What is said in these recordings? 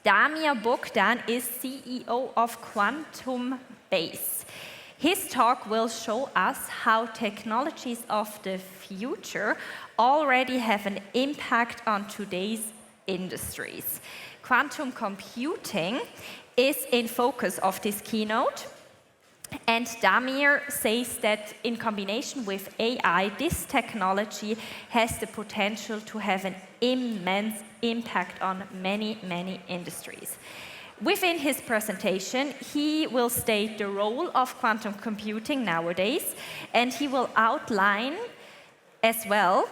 Damir Bogdan is CEO of QuantumBasel. His talk will show us how technologies of the future already have an impact on today's industries. Quantum computing is in focus of this keynote. And Damir says that in combination with AI, this technology has the potential to have an immense impact on many, many industries. Within his presentation, he will state the role of quantum computing nowadays, and he will outline as well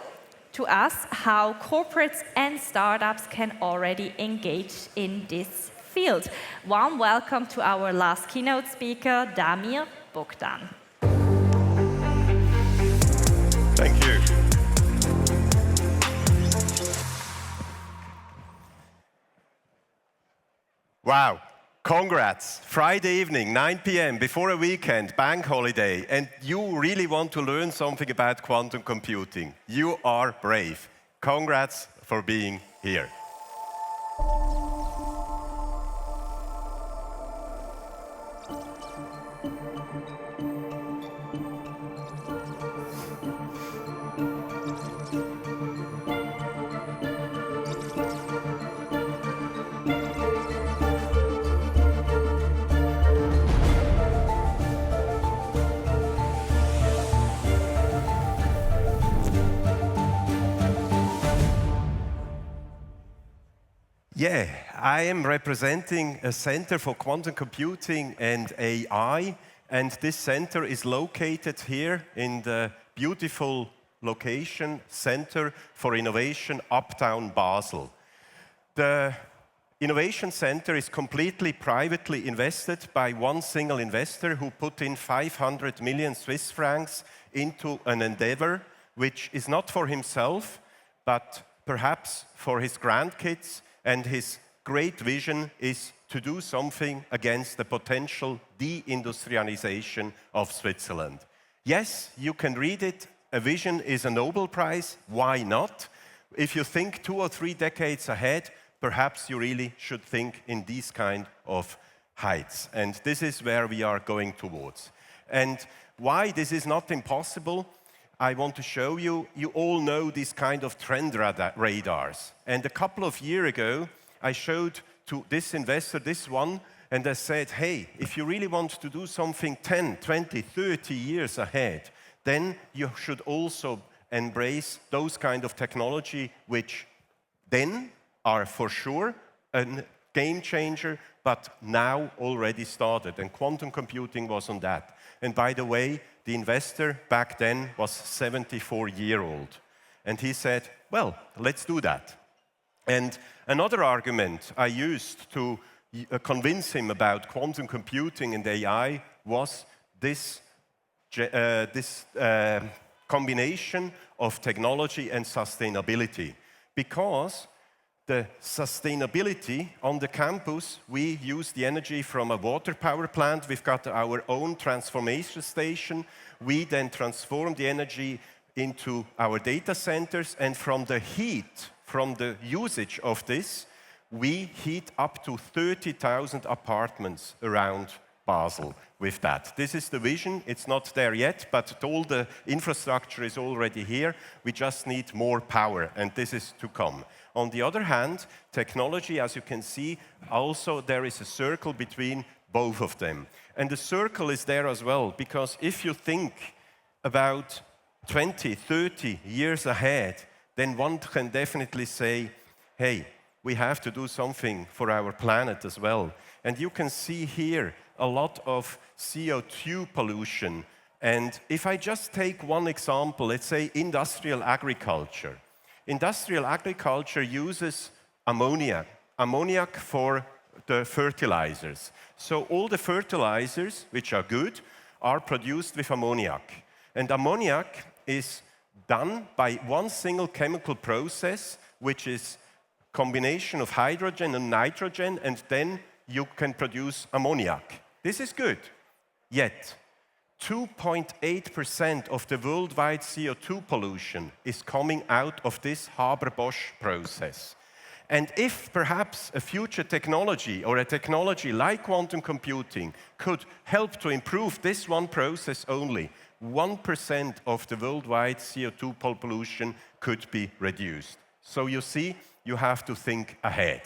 to us how corporates and startups can already engage in this field. Warm welcome to our last keynote speaker, Damir Bogdan. Thank you. Wow, congrats. Friday evening, 9 p.m., before a weekend, bank holiday, and you really want to learn something about quantum computing. You are brave. Congrats for being here. Yeah, I am representing a center for quantum computing and AI, and this center is located here in the beautiful location Center for Innovation, Uptown Basel. The Innovation Center is completely privately invested by one single investor who put in 500 million Swiss francs into an endeavor which is not for himself, but perhaps for his grandkids. And his great vision is to do something against the potential deindustrialization of Switzerland. Yes, you can read it. A vision is a Nobel Prize. Why not? If you think 2 or 3 decades ahead, perhaps you really should think in these kind of heights. And this is where we are going towards. And why this is not impossible, I want to show you. You all know these kind of trend radars. And a couple of years ago, I showed to this investor this one, and I said, hey, if you really want to do something 10, 20, 30 years ahead, then you should also embrace those kind of technology which then are for sure a game changer, but now already started. And quantum computing was on that. And by the way, the investor back then was 74-year-old. And he said, well, let's do that. And another argument I used to convince him about quantum computing and AI was this combination of technology and sustainability. Because the sustainability on the campus, we use the energy from a water power plant. We've got our own transformation station. We then transform the energy into our data centers, and from the heat, from the usage of this, we heat up to 30,000 apartments around Basel with that. This is the vision. It's not there yet, but all the infrastructure is already here. We just need more power, and this is to come. On the other hand, technology, as you can see, also there is a circle between both of them. And the circle is there as well, because if you think about 20, 30 years ahead, then one can definitely say, hey, we have to do something for our planet as well. And you can see here a lot of CO2 pollution. And if I just take one example, let's say industrial agriculture. Industrial agriculture uses ammoniac for the fertilizers. So all the fertilizers, which are good, are produced with ammoniac. And ammoniac is done by one single chemical process, which is combination of hydrogen and nitrogen, and then you can produce ammoniac. This is good. Yet, 2.8% of the worldwide CO2 pollution is coming out of this Haber-Bosch process. And if perhaps a future technology or a technology like quantum computing could help to improve this one process only, 1% of the worldwide CO2 pollution could be reduced. So you see, you have to think ahead.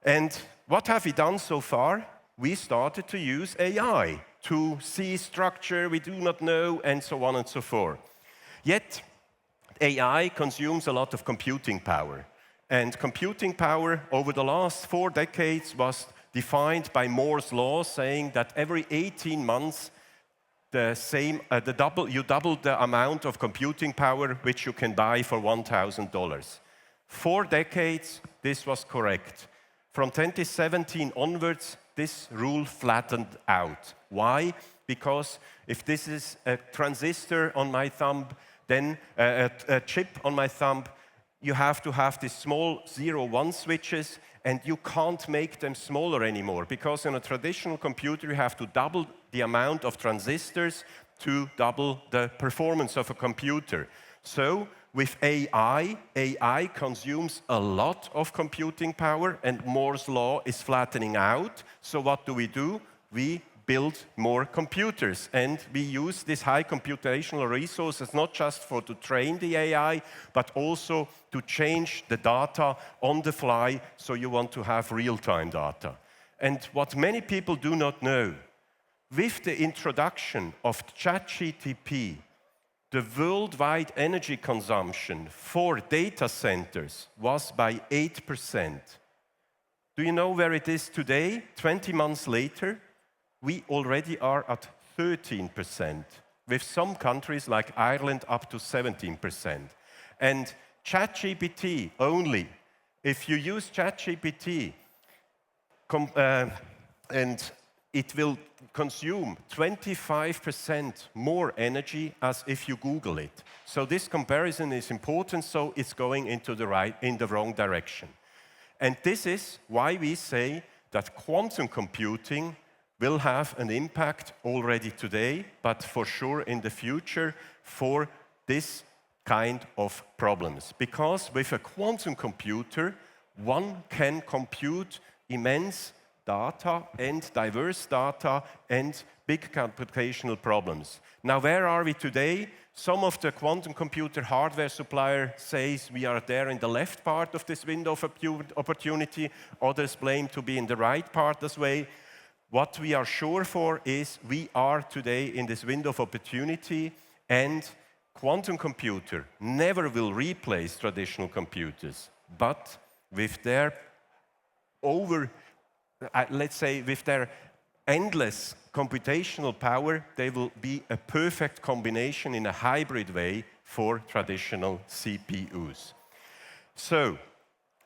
And what have we done so far? We started to use AI to see structure we do not know, and so on and so forth. Yet, AI consumes a lot of computing power. And computing power over the last 4 decades was defined by Moore's law, saying that every 18 months, you double the amount of computing power which you can buy for $1,000. 4 decades, this was correct. From 2017 onwards, this rule flattened out. Why? Because if this is a transistor on my thumb, then a chip on my thumb, you have to have these small 0-1 switches, and you can't make them smaller anymore, because in a traditional computer you have to double the amount of transistors to double the performance of a computer. So with AI consumes a lot of computing power, and Moore's law is flattening out. So what do? We build more computers, and we use this high computational resources not just to train the AI, but also to change the data on the fly, so you want to have real-time data. And what many people do not know, with the introduction of ChatGPT, the worldwide energy consumption for data centers was by 8%. Do you know where it is today, 20 months later? We already are at 13%, with some countries like Ireland up to 17%. And ChatGPT only, if you use ChatGPT, and it will consume 25% more energy as if you Google it. So this comparison is important, so it's going in the wrong direction. And this is why we say that quantum computing will have an impact already today, but for sure in the future for this kind of problems. Because with a quantum computer, one can compute immense data and diverse data and big computational problems. Now, where are we today? Some of the quantum computer hardware supplier says we are there in the left part of this window of opportunity. Others claim to be in the right part as well. What we are sure for is we are today in this window of opportunity, and quantum computer never will replace traditional computers, but with their with their endless computational power, they will be a perfect combination in a hybrid way for traditional CPUs. So,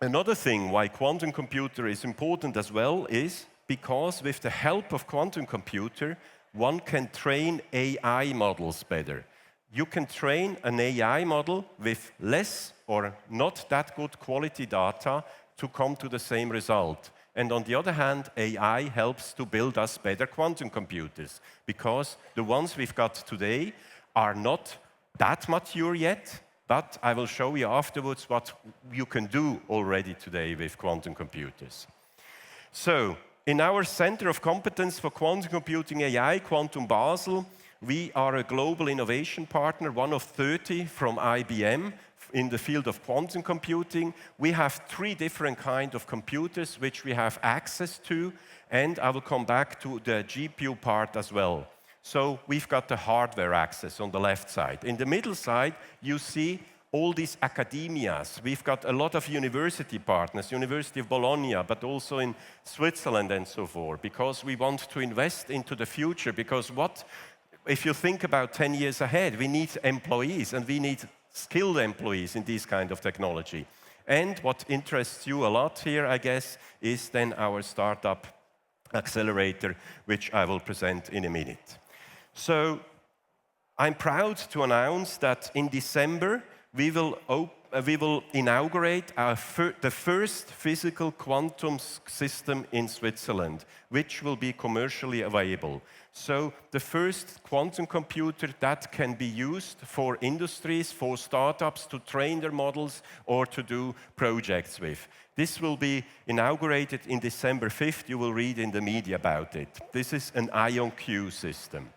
another thing why quantum computer is important as well is because with the help of quantum computer, one can train AI models better. You can train an AI model with less or not that good quality data to come to the same result. And on the other hand, AI helps to build us better quantum computers, because the ones we've got today are not that mature yet, but I will show you afterwards what you can do already today with quantum computers. So, in our Center of Competence for Quantum Computing AI, QuantumBasel, we are a global innovation partner, one of 30 from IBM in the field of quantum computing. We have 3 different kinds of computers which we have access to, and I will come back to the GPU part as well. So we've got the hardware access on the left side. In the middle side, you see all these academias. We've got a lot of university partners, University of Bologna, but also in Switzerland and so forth, because we want to invest into the future. Because if you think about 10 years ahead, we need employees, and we need skilled employees in this kind of technology. And what interests you a lot here, I guess, is then our startup accelerator, which I will present in a minute. So I'm proud to announce that in December, we will we will inaugurate the first physical quantum system in Switzerland, which will be commercially available. So the first quantum computer that can be used for industries, for startups to train their models or to do projects with. This will be inaugurated in December 5th. You will read in the media about it. This is an IonQ system.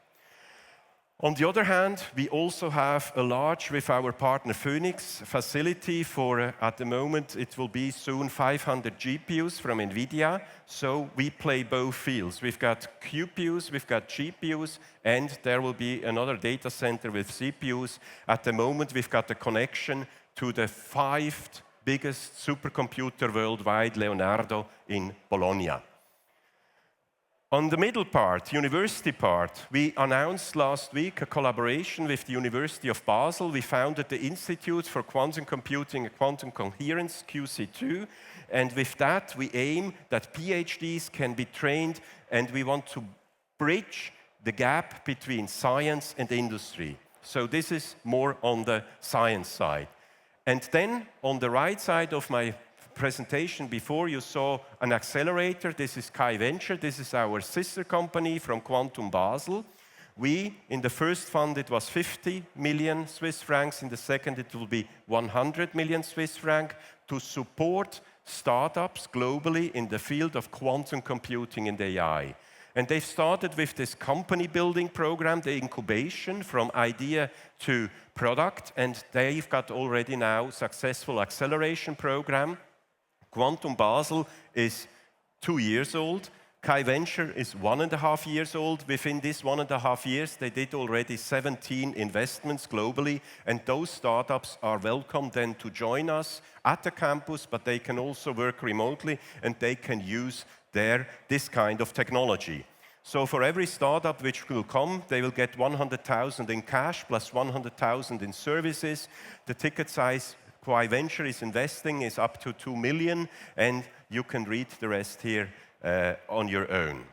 On the other hand, we also have a large, with our partner Phoenix, facility for, at the moment, it will be soon 500 GPUs from NVIDIA. So we play both fields. We've got QPUs, we've got GPUs, and there will be another data center with CPUs. At the moment, we've got a connection to the 5th biggest supercomputer worldwide, Leonardo, in Bologna. On the middle part, university part, we announced last week a collaboration with the University of Basel. We founded the Institute for Quantum Computing and Quantum Coherence, QC2, and with that we aim that PhDs can be trained, and we want to bridge the gap between science and industry. So this is more on the science side. And then on the right side of my presentation before, you saw an accelerator. This is QuantumVenture. This is our sister company from QuantumBasel. We, in the first fund, it was 50 million Swiss francs. In the second, it will be 100 million Swiss francs to support startups globally in the field of quantum computing and AI. And they've started with this company building program, the incubation from idea to product, and they've got already now successful acceleration program. QuantumBasel is 2 years old. QuantumVenture is 1.5 years old. Within this 1.5 years, they did already 17 investments globally, and those startups are welcome then to join us at the campus, but they can also work remotely, and they can use this kind of technology. So for every startup which will come, they will get 100,000 in cash plus 100,000 in services. The ticket size QuantumVenture is investing is up to 2 million, and you can read the rest here on your own.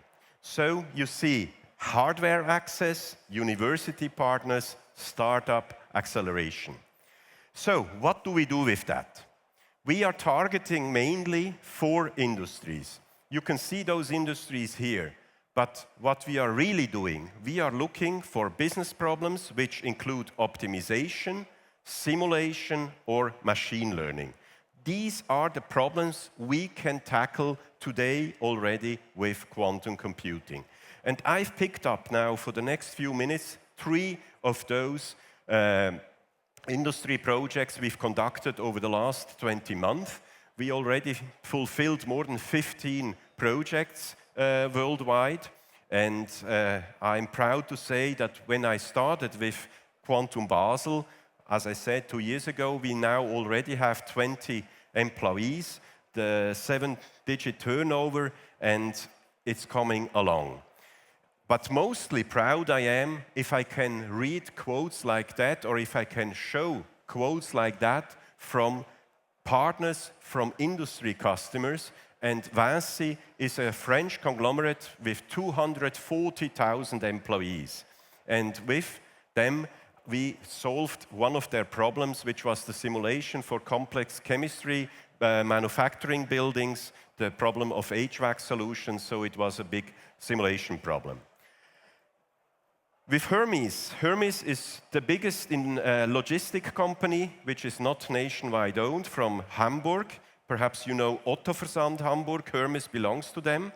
So you see hardware access, university partners, startup acceleration. So what do we do with that? We are targeting mainly 4 industries. You can see those industries here. But what we are really doing, we are looking for business problems which include optimization, simulation, or machine learning. These are the problems we can tackle today already with quantum computing. And I've picked up now for the next few minutes 3 of those industry projects we've conducted over the last 20 months. We already fulfilled more than 15 projects worldwide. And I'm proud to say that when I started with QuantumBasel, as I said 2 years ago, we now already have 20 employees, the 7-digit turnover, and it's coming along. But mostly proud I am if I can read quotes like that, or if I can show quotes like that from partners, from industry customers. And Vinci is a French conglomerate with 240,000 employees. And with them, we solved one of their problems, which was the simulation for complex chemistry, manufacturing buildings, the problem of HVAC solutions, so it was a big simulation problem. With Hermes, Hermes is the biggest logistic company, which is not nationwide owned, from Hamburg. Perhaps you know Otto Versand Hamburg, Hermes belongs to them.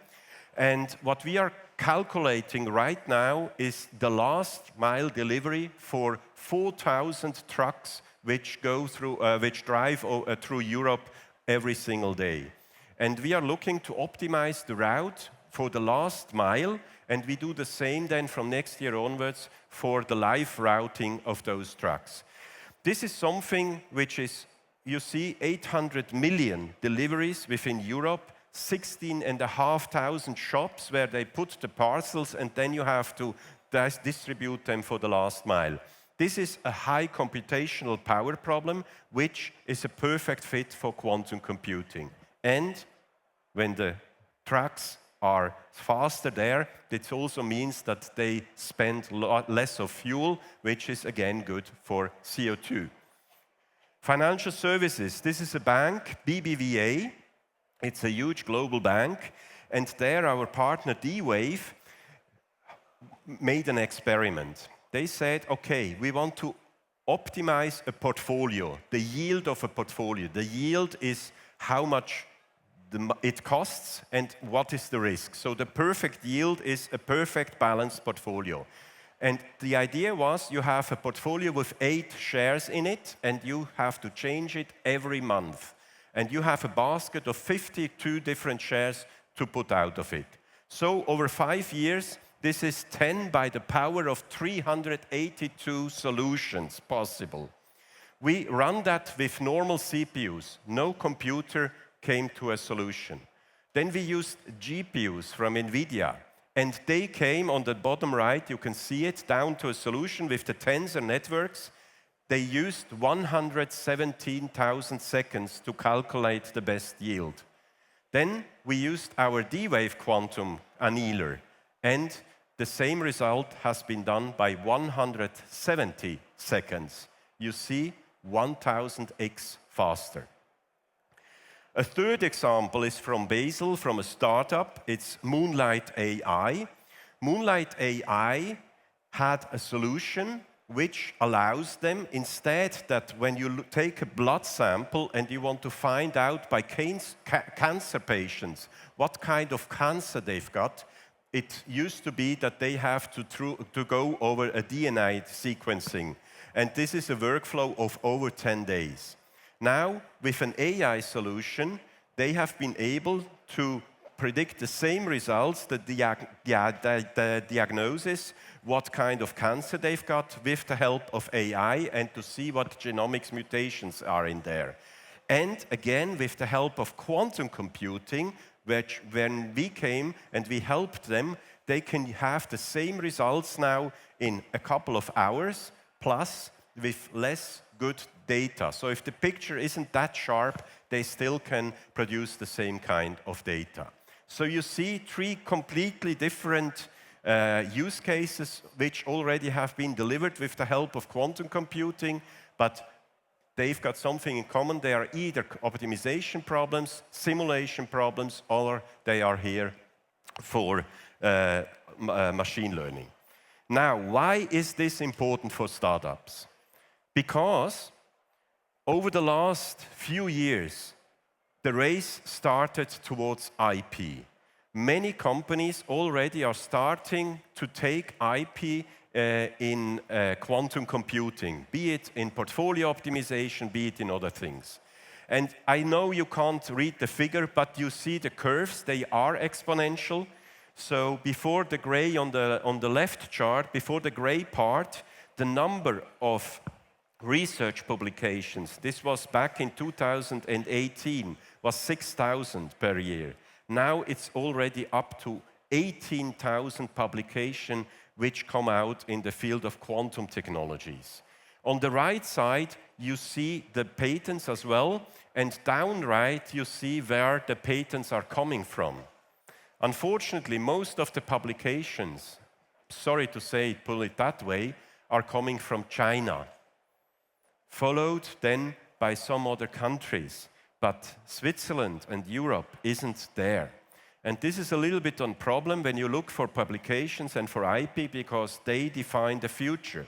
And what we are calculating right now is the last mile delivery for 4,000 trucks which drive through Europe every single day. And we are looking to optimize the route for the last mile, and we do the same then from next year onwards for the live routing of those trucks. This is something which is, you see, 800 million deliveries within Europe, 16,500 shops where they put the parcels, and then you have to distribute them for the last mile. This is a high computational power problem, which is a perfect fit for quantum computing. And when the trucks are faster there, it also means that they spend less of fuel, which is again good for CO2. Financial services, this is a bank, BBVA. It's a huge global bank. And there our partner D-Wave made an experiment. They said, okay, we want to optimize a portfolio, the yield of a portfolio. The yield is how much it costs and what is the risk. So the perfect yield is a perfect balanced portfolio. And the idea was you have a portfolio with 8 shares in it and you have to change it every month. And you have a basket of 52 different shares to put out of it. So over 5 years, this is 10 by the power of 382 solutions possible. We run that with normal CPUs. No computer came to a solution. Then we used GPUs from NVIDIA. And they came on the bottom right, you can see it, down to a solution with the tensor networks. They used 117,000 seconds to calculate the best yield. Then we used our D-Wave quantum annealer, and the same result has been done by 170 seconds. You see, 1,000x faster. A third example is from Basel, from a startup. It's Moonlight AI. Moonlight AI had a solution which allows them, instead that when you take a blood sample and you want to find out by cancer patients what kind of cancer they've got, it used to be that they have to go over a DNA sequencing. And this is a workflow of over 10 days. Now, with an AI solution, they have been able to predict the same results, the diagnosis, what kind of cancer they've got with the help of AI, and to see what genomics mutations are in there. And again, with the help of quantum computing, which when we came and we helped them, they can have the same results now in a couple of hours, plus with less good data. So if the picture isn't that sharp, they still can produce the same kind of data. So you see 3 completely different use cases which already have been delivered with the help of quantum computing, but they've got something in common. They are either optimization problems, simulation problems, or they are here for machine learning. Now, why is this important for startups? Because over the last few years, the race started towards IP. Many companies already are starting to take IP in quantum computing, be it in portfolio optimization, be it in other things. And I know you can't read the figure, but you see the curves, they are exponential. So before the gray on the left chart, before the gray part, the number of research publications, this was back in 2018, was 6,000 per year. Now it's already up to 18,000 publications which come out in the field of quantum technologies. On the right side, you see the patents as well, and down right, you see where the patents are coming from. Unfortunately, most of the publications, sorry to say it, pull it that way, are coming from China, followed then by some other countries. But Switzerland and Europe isn't there. And this is a little bit of a problem when you look for publications and for IP, because they define the future.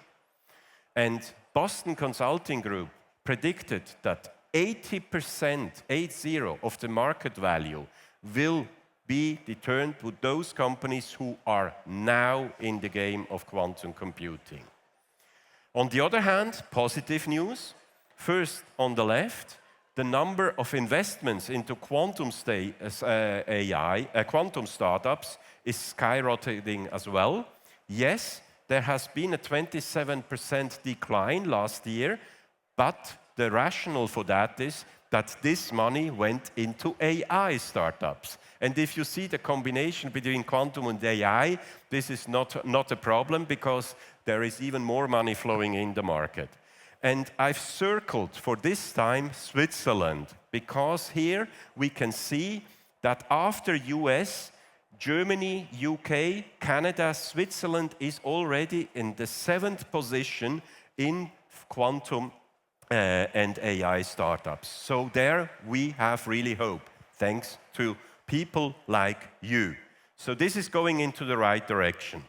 And Boston Consulting Group predicted that 80%, 80, of the market value will be determined with those companies who are now in the game of quantum computing. On the other hand, positive news. First, on the left, the number of investments into quantum quantum startups is skyrocketing as well. Yes, there has been a 27% decline last year, but the rationale for that is that this money went into AI startups. And if you see the combination between quantum and AI, this is not a problem, because there is even more money flowing in the market. And I've circled for this time Switzerland, because here we can see that after US, Germany, UK, Canada, Switzerland is already in the 7th position in quantum and AI startups. So there we have really hope, thanks to people like you. So this is going into the right direction.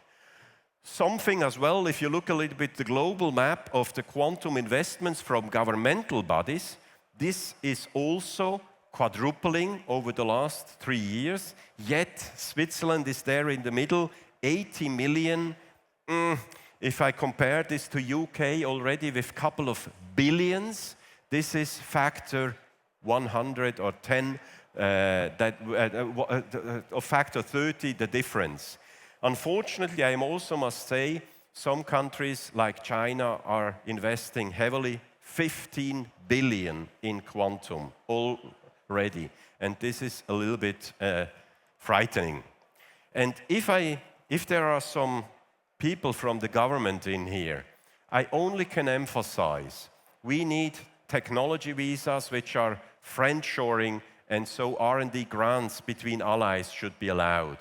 Something as well, if you look a little bit the global map of the quantum investments from governmental bodies, this is also quadrupling over the last 3 years, yet Switzerland is there in the middle, 80 million. If I compare this to UK already with a couple of billions, this is factor 100 or 10, of factor 30, the difference. Unfortunately, I also must say, some countries like China are investing heavily, 15 billion in quantum already. And this is a little bit frightening. And if there are some people from the government in here, I only can emphasize, we need technology visas which are friend-shoring, and so R&D grants between allies should be allowed.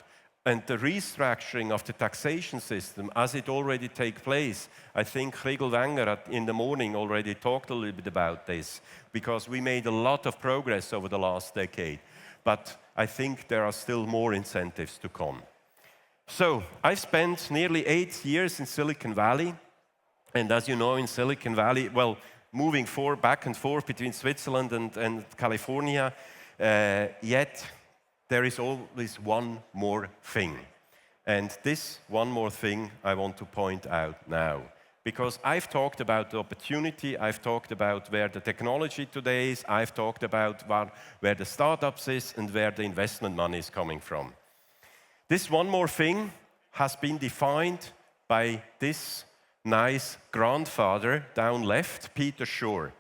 And the restructuring of the taxation system, as it already takes place, I think Riegel Wenger in the morning already talked a little bit about this, because we made a lot of progress over the last decade. But I think there are still more incentives to come. So I've spent nearly 8 years in Silicon Valley. And as you know, in Silicon Valley, well, moving back and forth between Switzerland and California, yet there is always one more thing. And this one more thing I want to point out now. Because I've talked about the opportunity, I've talked about where the technology today is, I've talked about where the startups is and where the investment money is coming from. This one more thing has been defined by this nice grandfather down left, Peter Shor.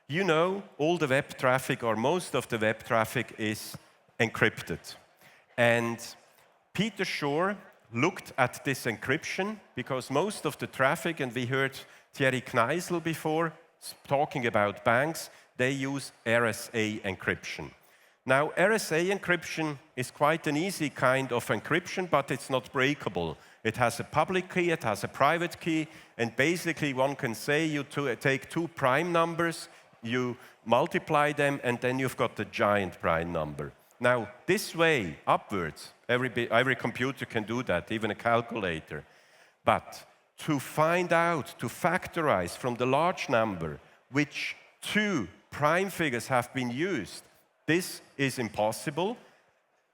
You know, all the web traffic, or most of the web traffic, is encrypted. And Peter Shor looked at this encryption because most of the traffic, and we heard Thierry Kneisel before talking about banks, they use RSA encryption. Now, RSA encryption is quite an easy kind of encryption, but it's not breakable. It has a public key, it has a private key, and basically one can say you take two prime numbers, you multiply them, and then you've got the giant prime number. Now, this way, upwards, every computer can do that, even a calculator. But to find out, to factorize from the large number which two prime figures have been used, this is impossible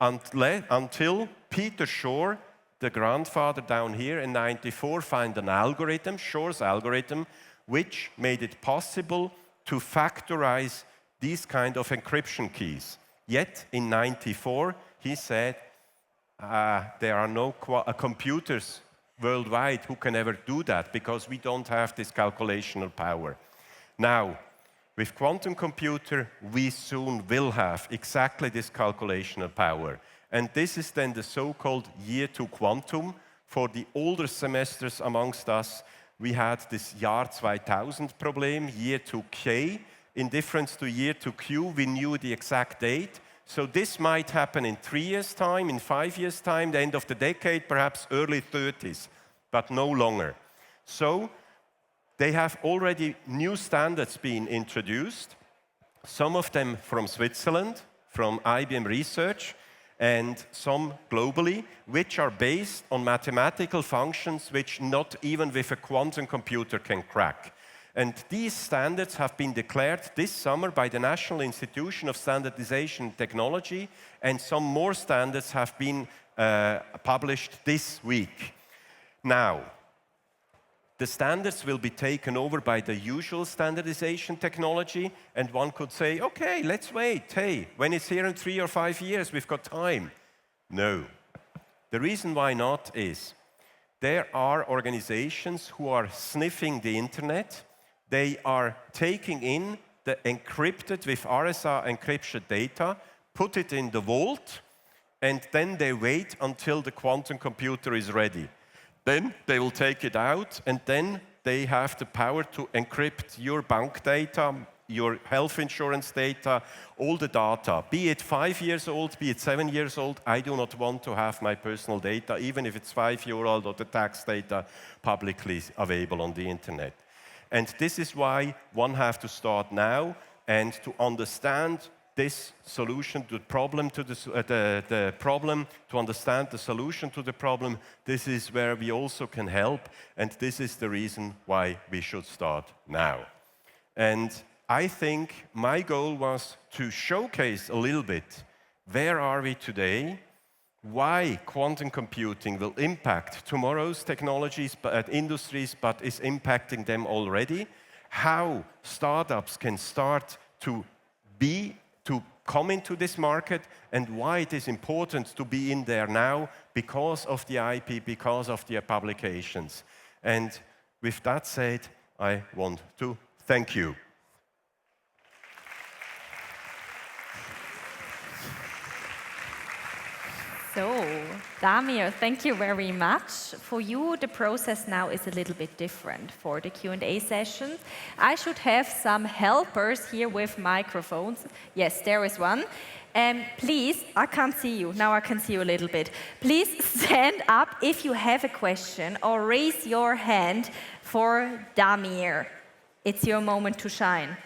until Peter Shor, the grandfather down here in '94, found an algorithm, Shor's algorithm, which made it possible to factorize these kind of encryption keys. Yet, in '94, he said, there are no computers worldwide who can ever do that because we don't have this calculational power. Now, with quantum computer, we soon will have exactly this calculational power. And this is then the so-called year to quantum. For the older semesters amongst us, we had this Jahr 2000 problem, year to K. In difference to year to Q, we knew the exact date. So this might happen in 3 years' time, in 5 years' time, the end of the decade, perhaps early 30s, but no longer. So they have already new standards being introduced, some of them from Switzerland, from IBM Research, and some globally, which are based on mathematical functions which not even with a quantum computer can crack. And these standards have been declared this summer by the National Institution of Standardization and Technology, and some more standards have been published this week. Now, the standards will be taken over by the usual standardization technology, and one could say, okay, let's wait. Hey, when it's here in 3 or 5 years, we've got time. No. The reason why not is there are organizations who are sniffing the internet. They are taking in the encrypted with RSA encryption data, put it in the vault, and then they wait until the quantum computer is ready. Then they will take it out, and then they have the power to encrypt your bank data, your health insurance data, all the data. Be it 5 years old, be it 7 years old, I do not want to have my personal data, even if it's 5 years old or the tax data publicly available on the internet. And this is why one has to start now and to understand this solution to the problem, the problem, to understand the solution to the problem. This is where we also can help, and this is the reason why we should start now. And I think my goal was to showcase a little bit where are we today, why quantum computing will impact tomorrow's technologies, industries, but is impacting them already, how startups can start to come into this market, and why it is important to be in there now because of the IP, because of the publications. And with that said, I want to thank you. So, Damir, thank you very much. For you, the process now is a little bit different for the Q&A session. I should have some helpers here with microphones. Yes, there is one. Please, I can't see you. Now I can see you a little bit. Please stand up if you have a question or raise your hand for Damir. It's your moment to shine.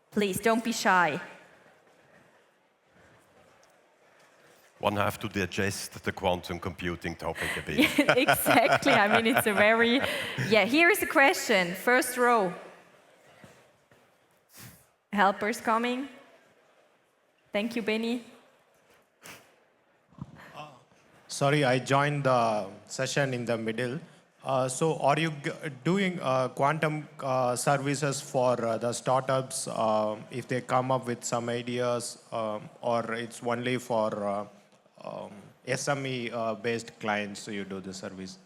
Please, don't be shy. One has to digest the quantum computing topic a bit. Exactly. I mean, it's a very... Yeah, here is a question. First row. Helpers coming. Thank you, Benny. Sorry, I joined the session in the middle. So are you doing quantum services for the startups if they come up with some ideas, or it's only for SME-based clients, so you do the service?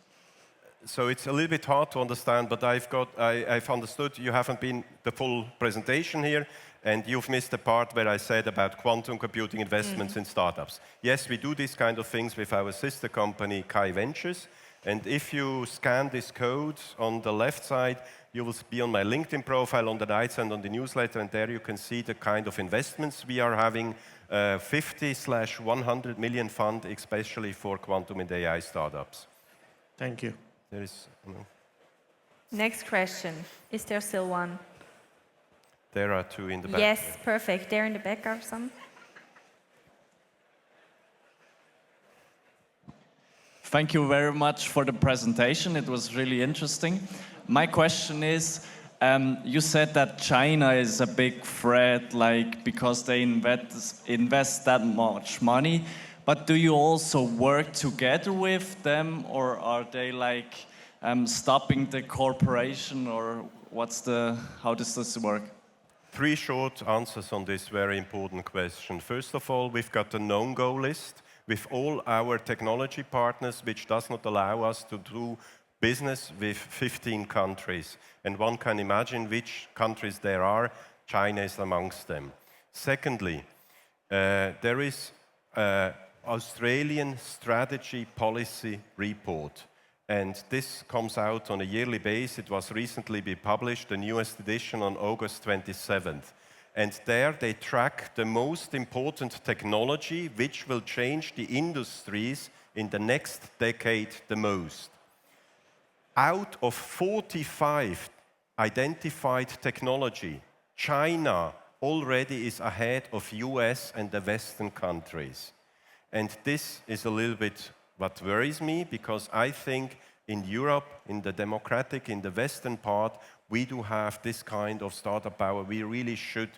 So it's a little bit hard to understand, but I've understood you haven't been the full presentation here, and you've missed the part where I said about quantum computing investments in startups. Yes, we do these kind of things with our sister company, Kai Ventures, and if you scan this code on the left side, you will be on my LinkedIn profile on the right side on the newsletter, and there you can see the kind of investments we are having. 50/100 million fund, especially for quantum and AI startups. Thank you. There is, Next question. Is there still one? There are two in the back. Yes, perfect. There in the back are some. Thank you very much for the presentation. It was really interesting. My question is, you said that China is a big threat, because they invest that much money. But do you also work together with them, or are they stopping the cooperation, or how does this work? Three short answers on this very important question. First of all, we've got a no-go list with all our technology partners, which does not allow us to do business with 15 countries. And one can imagine which countries there are. China is amongst them. Secondly, there is an Australian strategy policy report. And this comes out on a yearly basis. It was recently published, the newest edition on August 27th. And there they track the most important technology which will change the industries in the next decade the most. Out of 45 identified technology, China already is ahead of US and the Western countries. And this is a little bit what worries me, because I think in Europe, in the Western part, we do have this kind of startup power. We really should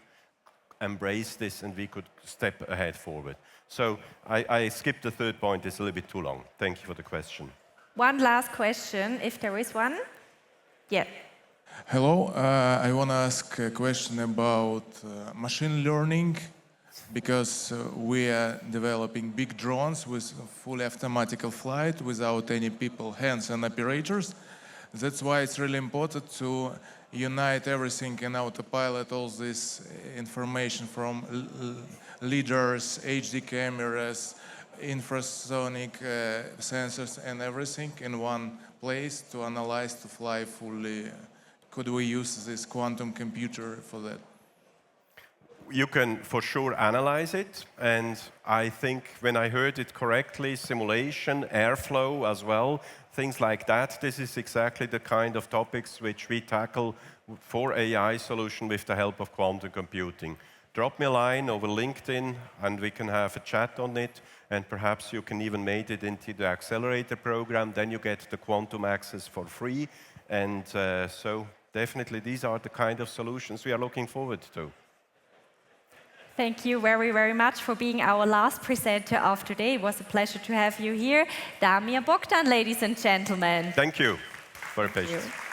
embrace this, and we could step ahead forward. So I skipped the third point. It's a little bit too long. Thank you for the question. One last question, if there is one. Yeah. Hello, I want to ask a question about machine learning, because we are developing big drones with fully automatical flight without any people, hands, and operators. That's why it's really important to unite everything in autopilot, all this information from leaders, HD cameras, infrasonic sensors, and everything in one place to analyze, to fly fully. Could we use this quantum computer for that? you can for sure analyze it, and I think when I heard it correctly, simulation, airflow as well, things like that, this is exactly the kind of topics which we tackle for AI solution with the help of quantum computing. Drop me a line over LinkedIn and we can have a chat on it, and perhaps you can even make it into the accelerator program, then you get the quantum access for free, and so definitely these are the kind of solutions we are looking forward to. Thank you very, very much for being our last presenter of today. It was a pleasure to have you here. Damir Bogdan, ladies and gentlemen. Thank you for your patience. Thank you.